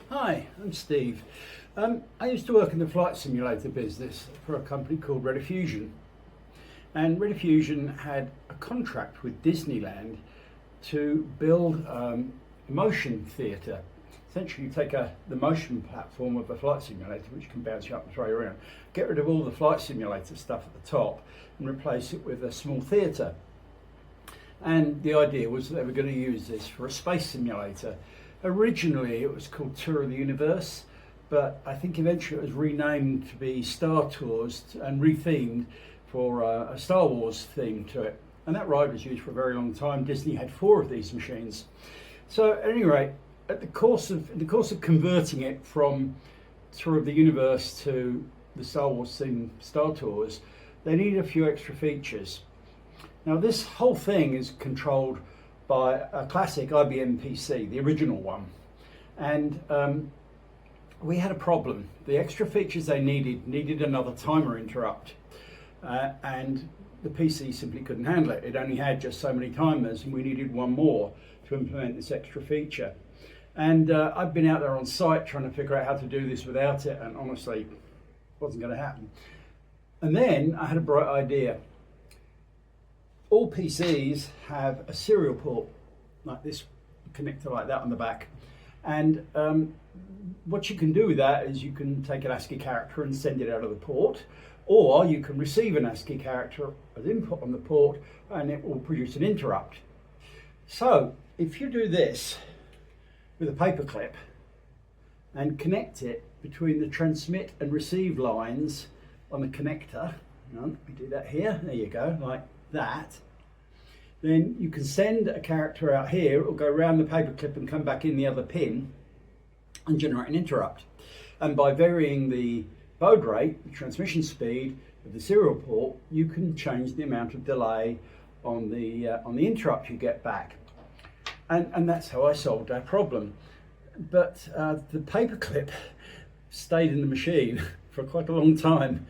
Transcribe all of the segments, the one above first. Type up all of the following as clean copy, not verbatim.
Hi, I'm Steve. I used to work in the flight simulator business for a company called Rediffusion. And Rediffusion had a contract with Disneyland to build a motion theatre. Essentially, you take the motion platform of the flight simulator, which can bounce you up and throw you around, get rid of all the flight simulator stuff at the top and replace it with a small theatre. And the idea was that they were going to use this for a space simulator. Originally it was called Tour of the Universe, but I think eventually it was renamed to be Star Tours and rethemed for a Star Wars theme to it. And that ride was used for a very long time. Disney had 4 of these machines. So at any rate, in the course of converting it from Tour of the Universe to the Star Wars theme Star Tours, they needed a few extra features. Now this whole thing is controlled by a classic IBM PC, the original one. And we had a problem. The extra features they needed another timer interrupt. And the PC simply couldn't handle it. It only had just so many timers, and we needed one more to implement this extra feature. And I've been out there on site trying to figure out how to do this without it, and honestly, it wasn't going to happen. And then I had a bright idea. All PCs have a serial port like this, connector like that on the back. And what you can do with that is you can take an ASCII character and send it out of the port, or you can receive an ASCII character as input on the port and it will produce an interrupt. So if you do this with a paperclip and connect it between the transmit and receive lines on the connector, let me do that here, there you go, like that, then you can send a character out here, it will go around the paperclip and come back in the other pin and generate an interrupt. And by varying the baud rate, the transmission speed of the serial port, you can change the amount of delay on the interrupt you get back. And that's how I solved our problem. But the paperclip stayed in the machine for quite a long time,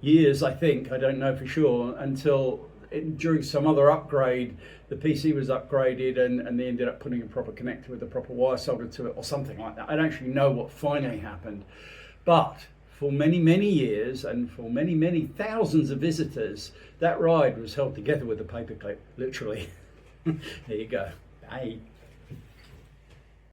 years I think, I don't know for sure, until during some other upgrade the PC was upgraded and they ended up putting a proper connector with a proper wire soldered to it or something like that. I don't actually know what finally happened, but for many years and for many thousands of visitors, that ride was held together with a paperclip, literally. There you go. Bye.